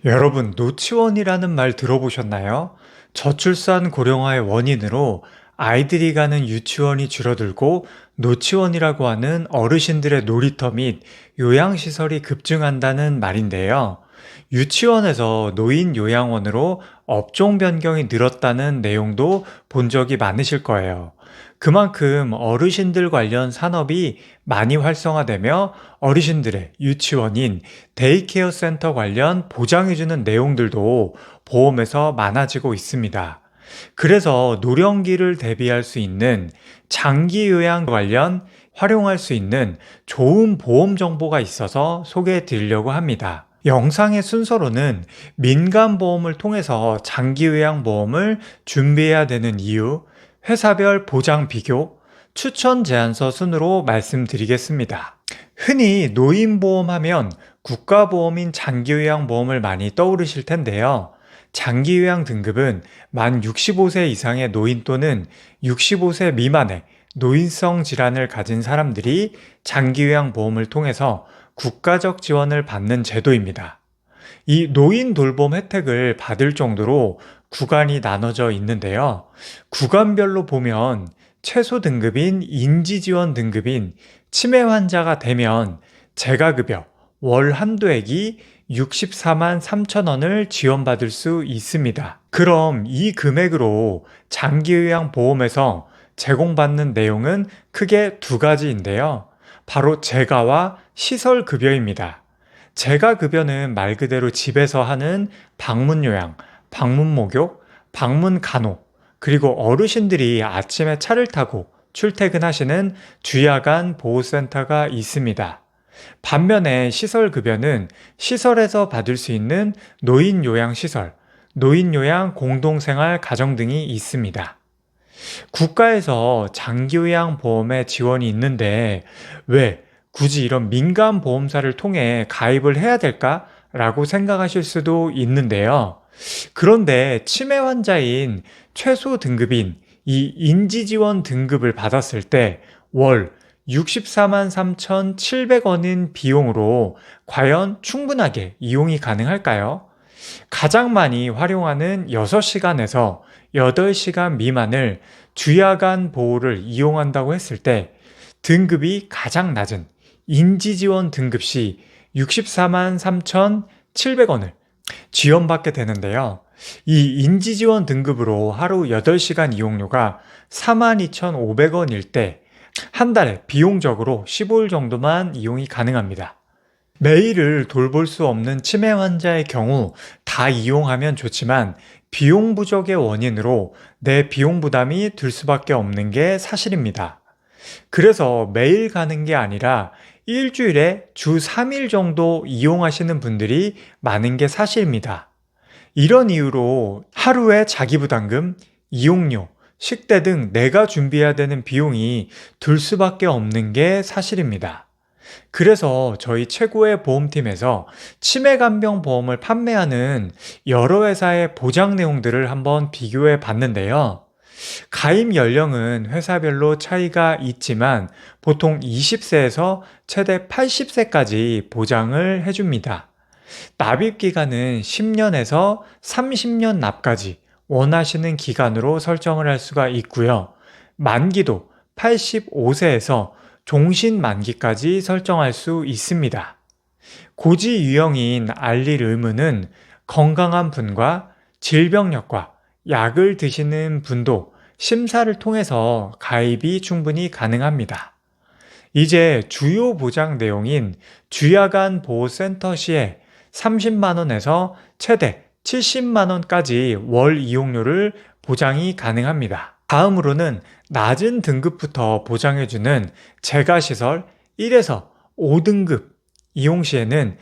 여러분, 노치원이라는 말 들어보셨나요? 저출산 고령화의 원인으로 아이들이 가는 유치원이 줄어들고 노치원이라고 하는 어르신들의 놀이터 및 요양시설이 급증한다는 말인데요. 유치원에서 노인 요양원으로 업종 변경이 늘었다는 내용도 본 적이 많으실 거예요. 그만큼 어르신들 관련 산업이 많이 활성화되며 어르신들의 유치원인 데이케어 센터 관련 보장해주는 내용들도 보험에서 많아지고 있습니다. 그래서 노령기를 대비할 수 있는 장기 요양 관련 활용할 수 있는 좋은 보험 정보가 있어서 소개해 드리려고 합니다. 영상의 순서로는 민간보험을 통해서 장기요양보험을 준비해야 되는 이유, 회사별 보장 비교, 추천 제안서 순으로 말씀드리겠습니다. 흔히 노인보험 하면 국가보험인 장기요양보험을 많이 떠오르실 텐데요. 장기요양 등급은 만 65세 이상의 노인 또는 65세 미만의 노인성 질환을 가진 사람들이 장기요양보험을 통해서 국가적 지원을 받는 제도입니다. 이 노인 돌봄 혜택을 받을 정도로 구간이 나눠져 있는데요. 구간별로 보면 최소 등급인 인지지원 등급인 치매 환자가 되면 재가급여 월 한도액이 64만 3천 원을 지원받을 수 있습니다. 그럼 이 금액으로 장기요양보험에서 제공받는 내용은 크게 두 가지인데요. 바로 재가와 시설급여입니다. 재가급여는 말 그대로 집에서 하는 방문요양, 방문목욕, 방문간호, 그리고 어르신들이 아침에 차를 타고 출퇴근하시는 주야간 보호센터가 있습니다. 반면에 시설급여는 시설에서 받을 수 있는 노인요양시설, 노인요양 공동생활 가정 등이 있습니다. 국가에서 장기요양 보험에 지원이 있는데 왜 굳이 이런 민간 보험사를 통해 가입을 해야 될까라고 생각하실 수도 있는데요. 그런데 치매 환자인 최소 등급인 이 인지지원 등급을 받았을 때 월 64만 3,700원인 비용으로 과연 충분하게 이용이 가능할까요? 가장 많이 활용하는 6시간에서 8시간 미만을 주야간 보호를 이용한다고 했을 때 등급이 가장 낮은 인지지원 등급 시 64만 3,700원을 지원받게 되는데요. 이 인지지원 등급으로 하루 8시간 이용료가 42,500원일 때 한 달에 비용적으로 15일 정도만 이용이 가능합니다. 매일을 돌볼 수 없는 치매 환자의 경우 다 이용하면 좋지만 비용 부족의 원인으로 내 비용 부담이 들 수밖에 없는 게 사실입니다. 그래서 매일 가는 게 아니라 일주일에 주 3일 정도 이용하시는 분들이 많은 게 사실입니다. 이런 이유로 하루에 자기부담금, 이용료, 식대 등 내가 준비해야 되는 비용이 들 수밖에 없는 게 사실입니다. 그래서 저희 최고의 보험팀에서 치매간병 보험을 판매하는 여러 회사의 보장 내용들을 한번 비교해 봤는데요. 가입 연령은 회사별로 차이가 있지만 보통 20세에서 최대 80세까지 보장을 해줍니다. 납입 기간은 10년에서 30년 납까지 원하시는 기간으로 설정을 할 수가 있고요. 만기도 85세에서 종신 만기까지 설정할 수 있습니다. 고지 유형인 알릴 의무는 건강한 분과 질병력과 약을 드시는 분도 심사를 통해서 가입이 충분히 가능합니다. 이제 주요 보장 내용인 주야간 보호센터 시에 30만 원에서 최대 70만 원까지 월 이용료를 보장이 가능합니다. 다음으로는 낮은 등급부터 보장해주는 재가시설 1에서 5등급 이용 시에는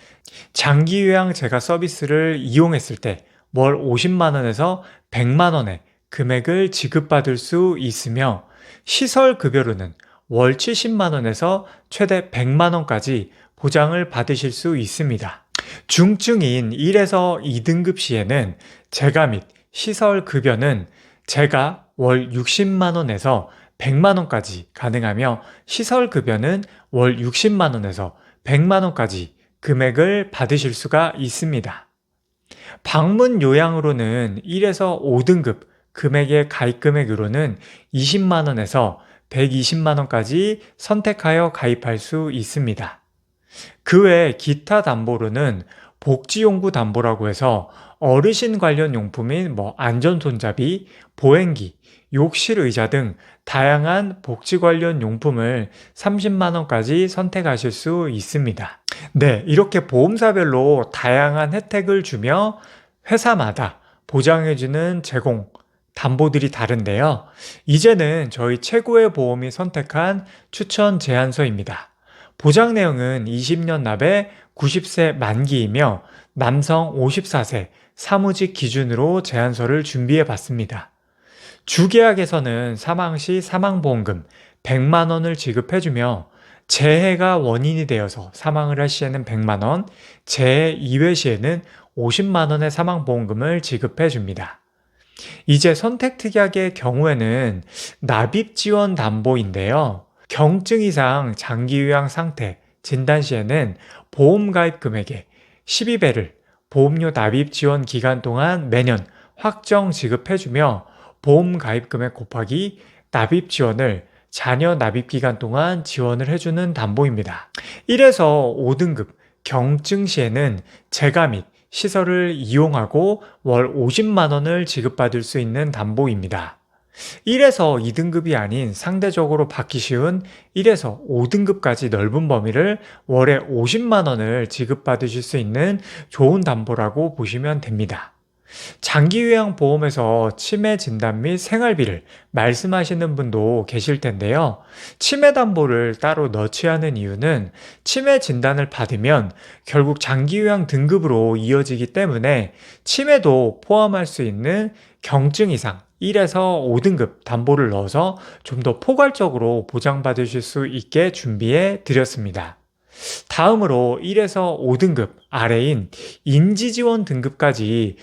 장기요양 재가 서비스를 이용했을 때 월 50만 원에서 100만 원의 금액을 지급받을 수 있으며 시설급여로는 월 70만 원에서 최대 100만 원까지 보장을 받으실 수 있습니다. 중증인 1에서 2등급 시에는 재가 및 시설급여는 재가 월 60만 원에서 100만 원까지 가능하며 시설급여는 월 60만 원에서 100만 원까지 금액을 받으실 수가 있습니다. 방문 요양으로는 1에서 5등급, 금액의 가입 금액으로는 20만 원에서 120만 원까지 선택하여 가입할 수 있습니다. 그 외 기타 담보로는 복지용구 담보라고 해서 어르신 관련 용품인 안전손잡이, 보행기, 욕실 의자 등 다양한 복지 관련 용품을 30만 원까지 선택하실 수 있습니다. 네, 이렇게 보험사별로 다양한 혜택을 주며 회사마다 보장해주는 제공, 담보들이 다른데요. 이제는 저희 최고의 보험이 선택한 추천 제안서입니다. 보장 내용은 20년 납에 90세 만기이며 남성 54세 사무직 기준으로 제안서를 준비해 봤습니다. 주계약에서는 사망 시 사망보험금 100만 원을 지급해주며 재해가 원인이 되어서 사망을 할 시에는 100만 원, 재해 이외 시에는 50만 원의 사망보험금을 지급해 줍니다. 이제 선택특약의 경우에는 납입지원 담보인데요. 경증 이상 장기요양 상태 진단 시에는 보험 가입 금액의 12배를 보험료 납입 지원 기간 동안 매년 확정 지급해주며 보험 가입 금액 곱하기 납입 지원을 자녀 납입 기간 동안 지원을 해주는 담보입니다. 1에서 5등급 경증 시에는 재가 및 시설을 이용하고 월 50만 원을 지급받을 수 있는 담보입니다. 1에서 2등급이 아닌 상대적으로 받기 쉬운 1에서 5등급까지 넓은 범위를 월에 50만 원을 지급받으실 수 있는 좋은 담보라고 보시면 됩니다. 장기요양보험에서 치매 진단 및 생활비를 말씀하시는 분도 계실 텐데요. 치매 담보를 따로 넣지 않은 이유는 치매 진단을 받으면 결국 장기요양 등급으로 이어지기 때문에 치매도 포함할 수 있는 경증 이상 1에서 5등급 담보를 넣어서 좀 더 포괄적으로 보장받으실 수 있게 준비해 드렸습니다. 다음으로 1에서 5등급 아래인 인지지원 등급까지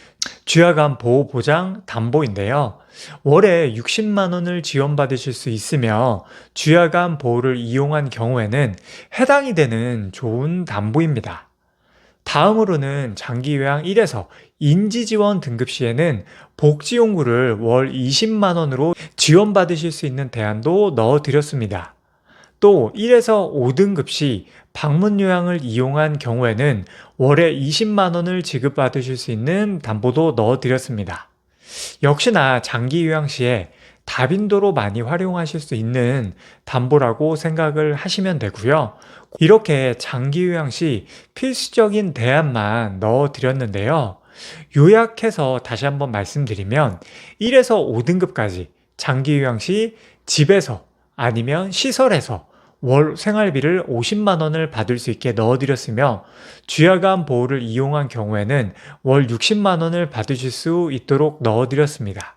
쥐약암 보호보장 담보인데요. 월에 60만 원을 지원받으실 수 있으며 쥐약암 보호를 이용한 경우에는 해당이 되는 좋은 담보입니다. 다음으로는 장기요양 1에서 인지지원 등급 시에는 복지용구를 월 20만 원으로 지원받으실 수 있는 대안도 넣어드렸습니다. 또 1에서 5등급 시 방문요양을 이용한 경우에는 월에 20만 원을 지급받으실 수 있는 담보도 넣어드렸습니다. 역시나 장기요양 시에 다빈도로 많이 활용하실 수 있는 담보라고 생각을 하시면 되고요. 이렇게 장기요양 시 필수적인 대안만 넣어드렸는데요. 요약해서 다시 한번 말씀드리면 1에서 5등급까지 장기요양 시 집에서 아니면 시설에서 월 생활비를 50만 원을 받을 수 있게 넣어드렸으며 쥐약암 보호를 이용한 경우에는 월 60만 원을 받으실 수 있도록 넣어드렸습니다.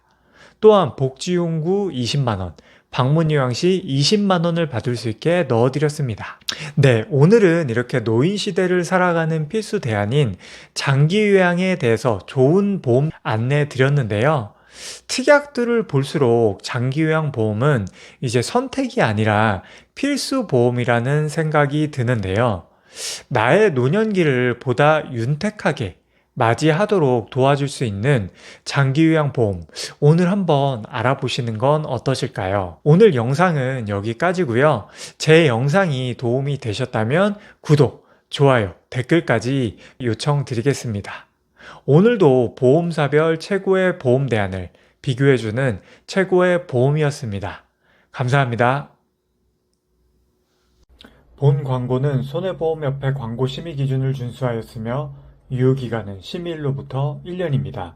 또한 복지용구 20만 원, 방문요양 시 20만 원을 받을 수 있게 넣어드렸습니다. 네, 오늘은 이렇게 노인 시대를 살아가는 필수 대안인 장기요양에 대해서 좋은 보험 안내 드렸는데요. 특약들을 볼수록 장기요양 보험은 이제 선택이 아니라 필수 보험이라는 생각이 드는데요. 나의 노년기를 보다 윤택하게 맞이하도록 도와줄 수 있는 장기요양 보험, 오늘 한번 알아보시는 건 어떠실까요? 오늘 영상은 여기까지고요. 제 영상이 도움이 되셨다면 구독, 좋아요, 댓글까지 요청드리겠습니다. 오늘도 보험사별 최고의 보험 대안을 비교해주는 최고의 보험이었습니다. 감사합니다. 본 광고는 손해보험협회 광고 심의 기준을 준수하였으며 유효기간은 심의일로부터 1년입니다.